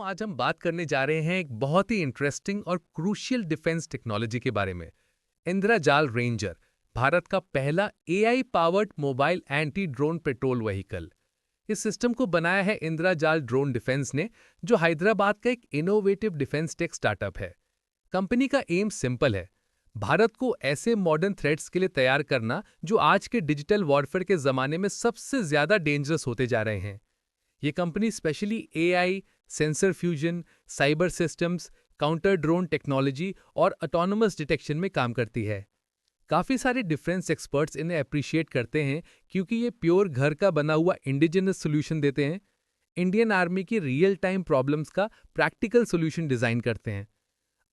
आज हम बात करने जा रहे हैं एक बहुत ही इंटरेस्टिंग और क्रूशियल डिफेंस टेक्नोलॉजी के बारे में। इंद्रजाल रेंजर, भारत का पहला AI powered mobile anti drone petrol vehicle. इस सिस्टम को बनाया है इंद्रजाल ड्रोन डिफेंस ने, जो हैदराबाद का एक इनोवेटिव डिफेंस टेक स्टार्टअप है। कंपनी का एम सिंपल है, भारत को ऐसे मॉडर्न थ्रेट्स के लिए तैयार करना जो आज के डिजिटल वॉरफेयर के जमाने में सबसे ज्यादा डेंजरस होते जा रहे हैं। ये company specially AI, sensor fusion, cyber systems, counter drone technology और ऑटोनोमस डिटेक्शन में काम करती है। काफ़ी सारे डिफेंस एक्सपर्ट्स इन्हें अप्रिशिएट करते हैं क्योंकि ये प्योर घर का बना हुआ इंडिजिनस सोल्यूशन देते हैं, इंडियन आर्मी की रियल टाइम प्रॉब्लम्स का प्रैक्टिकल सोल्यूशन डिज़ाइन करते हैं।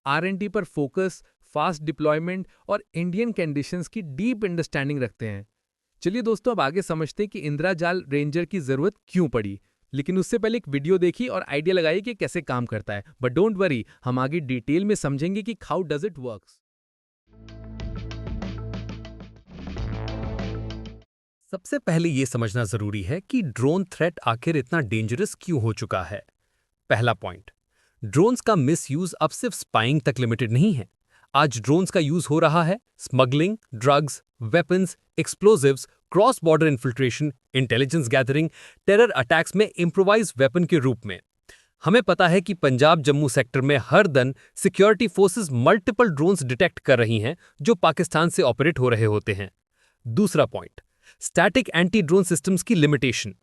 आर&डी पर फोकस, फास्ट डिप्लॉयमेंट और इंडियन कंडीशंस की डीप अंडरस्टैंडिंग रखते हैं। चलिए दोस्तों, अब आगे समझते हैं कि इंद्रजाल रेंजर की ज़रूरत क्यों पड़ी। लेकिन उससे पहले एक वीडियो देखिए और आइडिया लगाइए कि कैसे काम करता है। बट डोंट वरी, हम आगे डिटेल में समझेंगे कि हाउ डज इट वर्क्स। सबसे पहले यह समझना जरूरी है कि ड्रोन थ्रेट आखिर इतना डेंजरस क्यों हो चुका है। पहला पॉइंट, ड्रोन्स का मिसयूज अब सिर्फ स्पाइंग तक लिमिटेड नहीं है। आज ड्रोन्स का यूज हो रहा है smuggling, drugs, weapons, explosives, cross border infiltration, intelligence gathering, terror attacks में इम्प्रोवाइज वेपन के रूप में। हमें पता है कि पंजाब जम्मू सेक्टर में हर दिन security forces multiple drones detect कर रही हैं जो पाकिस्तान से ऑपरेट हो रहे होते हैं। दूसरा point, static anti drone systems की लिमिटेशन।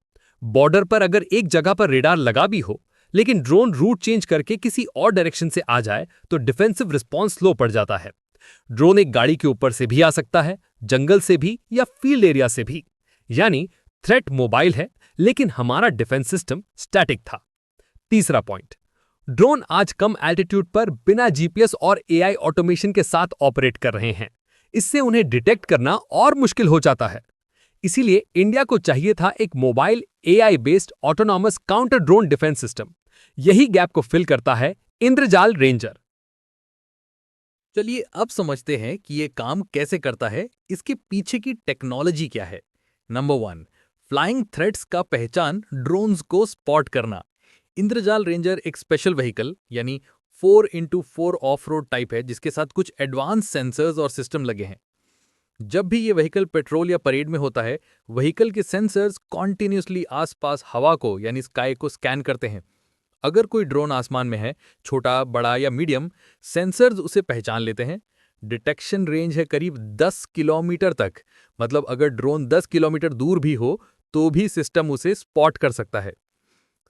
बॉर्डर पर अगर एक जगह पर रेडार लगा भी हो लेकिन ड्रोन रूट चेंज करके किसी और डायरेक्शन से आ जाए तो डिफेंसिव रिस्पॉन्स स्लो पड़ जाता है। ड्रोन एक गाड़ी के ऊपर से भी आ सकता है, जंगल से भी या फील्ड एरिया से भी। यानी थ्रेट मोबाइल है लेकिन हमारा डिफेंस सिस्टम स्टैटिक था। तीसरा पॉइंट, ड्रोन आज कम एल्टीट्यूड पर बिना जीपीएस और एआई ऑटोमेशन के साथ ऑपरेट कर रहे हैं। इससे उन्हें डिटेक्ट करना और मुश्किल हो जाता है। इसीलिए इंडिया को चाहिए था एक mobile AI based autonomous counter drone defence system. यही गैप को फिल करता है इंद्रजाल रेंजर। चलिए अब समझते हैं कि ये काम कैसे करता है, इसके पीछे की टेक्नोलॉजी क्या है। नंबर 1, फ्लाइंग थ्रेट्स का पहचान, ड्रोन्स को स्पॉट करना। इंद्रजाल रेंजर एक स्पेशल व्हीकल यानी 4x4 ऑफ रोड टाइप है जिसके साथ कुछ एडवांस सेंसर्स और सिस्टम लगे हैं। जब भी ये व्हीकल पेट्रोल या परेड में होता है, व्हीकल के सेंसर्स कॉन्टिन्यूसली आसपास हवा को यानी स्काई को स्कैन करते हैं। अगर कोई ड्रोन आसमान में है, छोटा, बड़ा या मीडियम, सेंसर्स उसे पहचान लेते हैं। डिटेक्शन रेंज है करीब 10 किलोमीटर तक, मतलब अगर ड्रोन 10 किलोमीटर दूर भी हो तो भी सिस्टम उसे स्पॉट कर सकता है।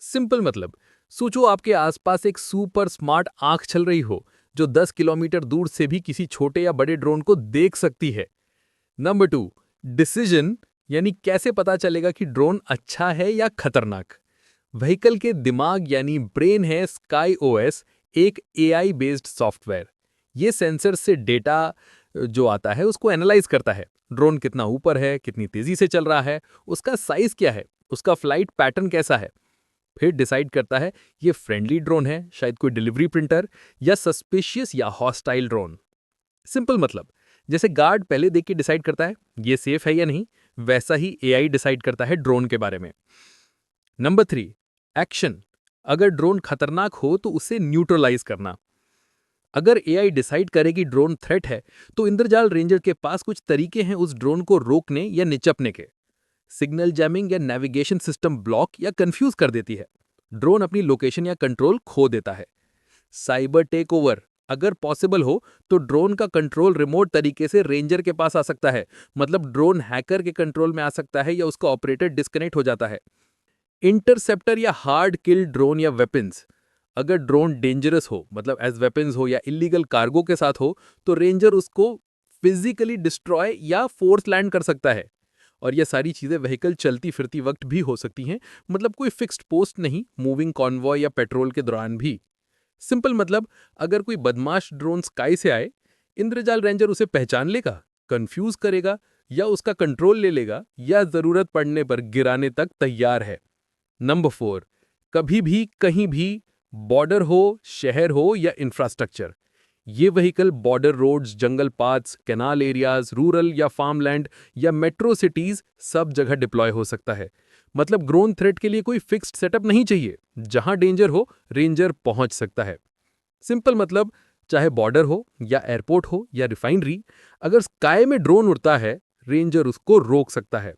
सिंपल मतलब, सोचो आपके आसपास एक सुपर स्मार्ट आंख चल रही हो जो 10 किलोमीटर दूर से भी किसी छोटे या बड़े ड्रोन को देख सकती है। नंबर 2, डिसीजन, यानी कैसे पता चलेगा कि ड्रोन अच्छा है या खतरनाक। व्हीकल के दिमाग यानी ब्रेन है स्काई ओएस, एक एआई बेस्ड सॉफ्टवेयर। ये सेंसर से डेटा जो आता है उसको एनालाइज करता है। ड्रोन कितना ऊपर है, कितनी तेजी से चल रहा है, उसका साइज क्या है, उसका फ्लाइट पैटर्न कैसा है। फिर डिसाइड करता है ये फ्रेंडली ड्रोन है, शायद कोई डिलीवरी प्रिंटर, या सस्पिशियस या हॉस्टाइल ड्रोन। सिंपल मतलब, जैसे गार्ड पहले देख के डिसाइड करता है ये सेफ है या नहीं, वैसा ही एआई डिसाइड करता है ड्रोन के बारे में। Number 3, action. अगर ड्रोन खतरनाक हो तो उसे न्यूट्रलाइज करना। अगर एआई डिसाइड करे कि ड्रोन थ्रेट है तो इंद्रजाल रेंजर के पास कुछ तरीके हैं उस ड्रोन को रोकने या निचपने के। सिग्नल जैमिंग या नेविगेशन सिस्टम ब्लॉक या कंफ्यूज कर देती है। ड्रोन अपनी लोकेशन या कंट्रोल खो देता है। साइबर टेक ओवर, अगर पॉसिबल हो तो ड्रोन का कंट्रोल रिमोट तरीके से रेंजर के पास आ सकता है, मतलब ड्रोन हैकर के कंट्रोल में आ सकता है या उसका ऑपरेटर डिस्कनेक्ट हो जाता है। इंटरसेप्टर या हार्ड किल ड्रोन या वेपन्स, अगर ड्रोन डेंजरस हो, मतलब एज वेपन्स हो या इलीगल कार्गो के साथ हो, तो रेंजर उसको फिजिकली डिस्ट्रॉय या फोर्स लैंड कर सकता है। और ये सारी चीजें व्हीकल चलती फिरती वक्त भी हो सकती हैं, मतलब कोई फिक्स्ड पोस्ट नहीं, मूविंग कॉन्वॉय या पेट्रोल के दौरान भी। सिंपल मतलब, अगर कोई बदमाश ड्रोन स्काई से आए, इंद्रजाल रेंजर उसे पहचान लेगा, कंफ्यूज करेगा या उसका कंट्रोल ले लेगा, या जरूरत पड़ने पर गिराने तक तैयार है। नंबर 4, कभी भी कहीं भी, बॉर्डर हो, शहर हो या इंफ्रास्ट्रक्चर, ये व्हीकल बॉर्डर रोड्स, जंगल पाथ्स, कैनाल एरियाज, रूरल या फार्मलैंड या मेट्रो सिटीज, सब जगह डिप्लॉय हो सकता है। मतलब ड्रोन थ्रेट के लिए कोई फिक्स्ड सेटअप नहीं चाहिए। जहां डेंजर हो, रेंजर पहुंच सकता है। सिंपल मतलब, चाहे बॉर्डर हो या एयरपोर्ट हो या रिफाइनरी, अगर स्काई में ड्रोन उड़ता है, रेंजर उसको रोक सकता है।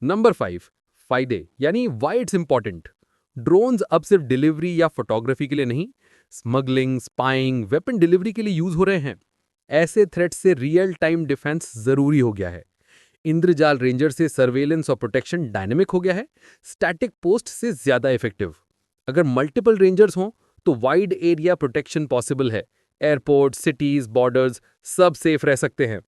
नंबर 5, फायदे यानी वाई इट्स इंपॉर्टेंट। ड्रोन्स अब सिर्फ डिलीवरी या फोटोग्राफी के लिए नहीं, स्मगलिंग, स्पाइंग, वेपन डिलीवरी के लिए यूज हो रहे हैं। ऐसे थ्रेट से रियल टाइम डिफेंस जरूरी हो गया है। इंद्रजाल रेंजर से सर्वेलेंस और प्रोटेक्शन डायनेमिक हो गया है, स्टैटिक पोस्ट से ज्यादा इफेक्टिव। अगर मल्टीपल रेंजर्स हों तो वाइड एरिया प्रोटेक्शन पॉसिबल है। एयरपोर्ट, सिटीज, बॉर्डर्स सब सेफ रह सकते हैं।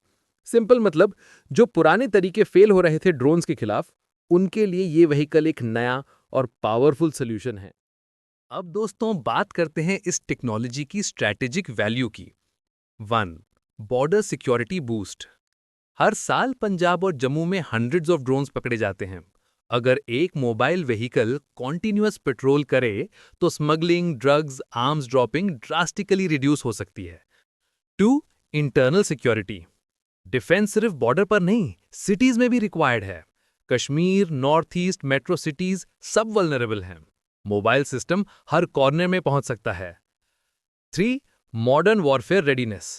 सिंपल मतलब, जो पुराने तरीके फेल हो रहे थे ड्रोन्स के खिलाफ, उनके लिए ये व्हीकल एक नया और पावरफुल सोल्यूशन है। अब दोस्तों बात करते हैं इस टेक्नोलॉजी की स्ट्रैटेजिक वैल्यू की। 1. Border security boost. हर साल पंजाब और जम्मू में हंड्रेड्स ऑफ ड्रोन्स पकड़े जाते हैं। अगर एक मोबाइल व्हीकल कॉन्टिन्यूअस पेट्रोल करे तो smuggling, drugs, arms dropping drastically reduce हो सकती है। 2. Internal security. डिफेंस सिर्फ बॉर्डर पर नहीं, सिटीज में भी रिक्वायर्ड है। Kashmir, north east, metro cities सब वल्नरेबल हैं। मोबाइल सिस्टम हर कॉर्नर में पहुंच सकता है। 3. Modern warfare readiness.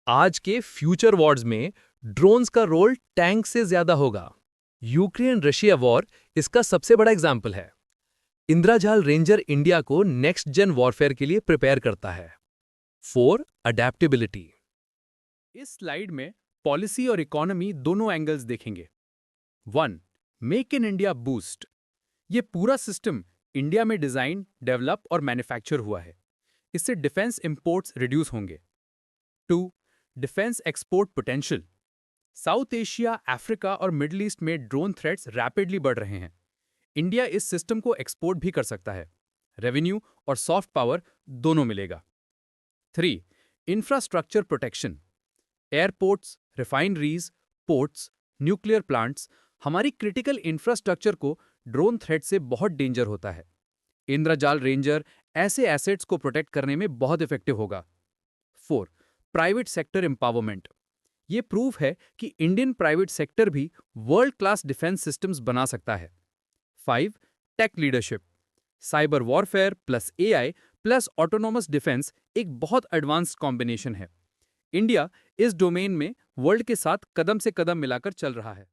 आज के फ्यूचर वॉर्स में ड्रोन्स का रोल टैंक से ज्यादा होगा। यूक्रेन रशिया वॉर इसका सबसे बड़ा एग्जाम्पल है। इंद्रजाल रेंजर इंडिया को नेक्स्ट जेन वॉरफेयर के लिए प्रिपेयर करता है। 4. अडेप्टेबिलिटी। इस स्लाइड में पॉलिसी और इकोनॉमी दोनों एंगल्स देखेंगे। 1. Make in India boost. ये पूरा सिस्टम इंडिया में डिजाइन, डेवलप और मैन्युफैक्चर हुआ है। इससे डिफेंस इंपोर्ट्स रिड्यूस होंगे। 2. Defence export potential. South Asia, Africa और मिडिल ईस्ट में ड्रोन थ्रेट्स रैपिडली बढ़ रहे हैं। इंडिया इस सिस्टम को एक्सपोर्ट भी कर सकता है। रेवेन्यू और सॉफ्ट पावर दोनों मिलेगा। 3. Infrastructure protection. Airports, refineries, ports, nuclear plants, हमारी क्रिटिकल इंफ्रास्ट्रक्चर को ड्रोन थ्रेट से बहुत डेंजर होता है। इंद्रजाल रेंजर ऐसे एसेट्स को प्रोटेक्ट करने में बहुत इफेक्टिव होगा। 4. Private sector empowerment. ये प्रूफ है कि इंडियन प्राइवेट सेक्टर भी वर्ल्ड क्लास डिफेंस सिस्टम्स बना सकता है। 5. Tech leadership. Cyber warfare plus AI plus autonomous defence एक बहुत एडवांस कॉम्बिनेशन है। इंडिया इस डोमेन में वर्ल्ड के साथ कदम से कदम मिलाकर चल रहा है।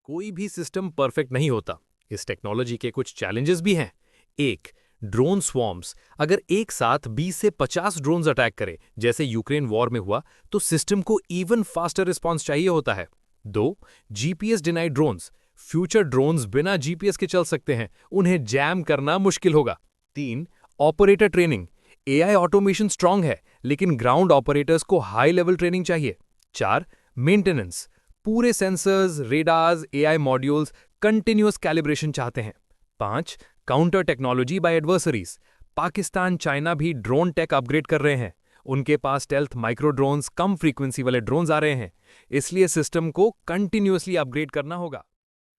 कोई भी सिस्टम परफेक्ट नहीं होता। इस टेक्नोलॉजी के कुछ चैलेंजेस भी हैं। 1. ड्रोन स्वॉर्म्स। अगर एक साथ 20 से 50 ड्रोन्स अटैक करे, जैसे यूक्रेन वॉर में हुआ, तो सिस्टम को इवन फास्टर रिस्पॉन्स चाहिए होता है। 2. GPS denied drones. Future drones बिना जीपीएस के चल सकते हैं, उन्हें जैम करना मुश्किल होगा। 3. Operator training. AI automation strong है, लेकिन ग्राउंड ऑपरेटर्स को हाई लेवल ट्रेनिंग चाहिए। 4. मेंटेनेंस। पूरे sensors, radars, AI modules continuous calibration चाहते हैं। 5. Counter technology by adversaries. Pakistan, China भी ड्रोन टेक अपग्रेड कर रहे हैं। उनके पास स्टेल्थ माइक्रो ड्रोन्स, कम फ्रीक्वेंसी वाले ड्रोन्स आ रहे हैं, इसलिए सिस्टम को कंटिन्यूअसली अपग्रेड करना होगा।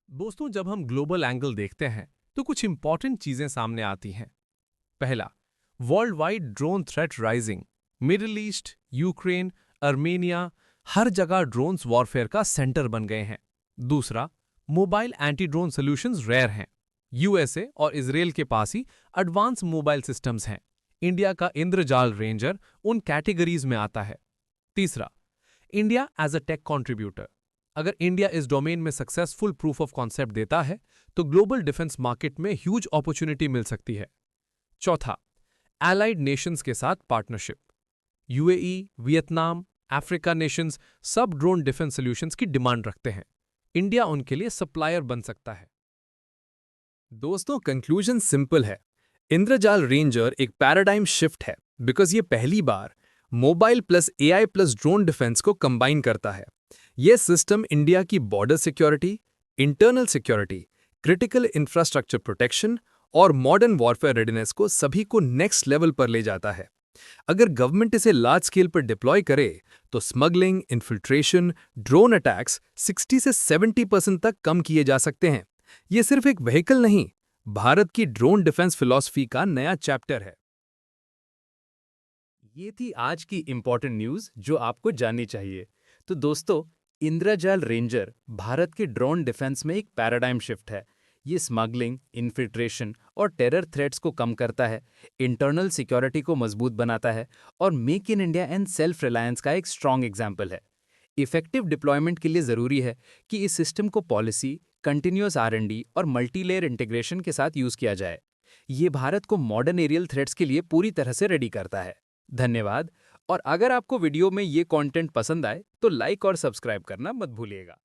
दोस्तों, जब हम ग्लोबल एंगल देखते हैं तो कुछ इंपॉर्टेंट चीजें सामने आती हैं। पहला, world wide drone threat rising. Middle East, Ukraine, Armenia, हर जगह ड्रोन्स वॉरफेयर का सेंटर बन गए हैं। दूसरा, mobile anti drone solutions rare हैं। यूएसए और इजराइल के पास ही एडवांस मोबाइल सिस्टम्स हैं। इंडिया का इंद्रजाल रेंजर उन कैटेगरीज में आता है। तीसरा, India as a tech contributor. अगर इंडिया इस डोमेन में सक्सेसफुल प्रूफ ऑफ कॉन्सेप्ट देता है तो ग्लोबल डिफेंस मार्केट में ह्यूज अपॉर्चुनिटी मिल सकती है। चौथा, एलाइड नेशंस के साथ partnership. UAE, Vietnam, Africa Nations सब ड्रोन डिफेंस सॉल्यूशंस की डिमांड रखते हैं। इंडिया उनके लिए सप्लायर बन सकता है। दोस्तों, कंक्लूजन सिंपल है। इंद्रजाल रेंजर एक पैराडाइम शिफ्ट है, बिकॉज ये पहली बार mobile plus AI plus drone defence को कंबाइन करता है। यह सिस्टम इंडिया की border security, internal security, critical infrastructure protection और मॉडर्न वॉरफेयर रेडीनेस को सभी को नेक्स्ट लेवल पर ले जाता है। अगर गवर्नमेंट इसे लार्ज स्केल पर डिप्लॉय करे तो स्मगलिंग, इन्फिल्ट्रेशन, ड्रोन अटैक्स 60 से 70% तक कम किए जा सकते हैं। ये सिर्फ एक व्हीकल नहीं, भारत की ड्रोन डिफेंस फिलॉसफी का नया चैप्टर है। ये थी आज की इंपॉर्टेंट न्यूज़ जो आपको जाननी चाहिए। तो दोस्तों, इंद्रजाल रेंजर भारत के ड्रोन डिफेंस में एक पैराडाइम शिफ्ट है। ये स्मगलिंग, इन्फिल्ट्रेशन और टेरर थ्रेट्स को कम करता है, इंटरनल सिक्योरिटी को मजबूत बनाता है और make in India and self reliance का एक स्ट्रॉन्ग एग्जाम्पल है। इफेक्टिव डिप्लॉयमेंट के लिए ज़रूरी है कि इस सिस्टम को पॉलिसी, कंटिन्यूअस R&D और मल्टीलेयर इंटीग्रेशन के साथ यूज़ किया जाए। ये भारत को मॉडर्न एरियल थ्रेट्स के लिए पूरी तरह से रेडी करता है। धन्यवाद। और अगर आपको वीडियो में ये कंटेंट पसंद आए तो लाइक और सब्सक्राइब करना मत भूलिएगा।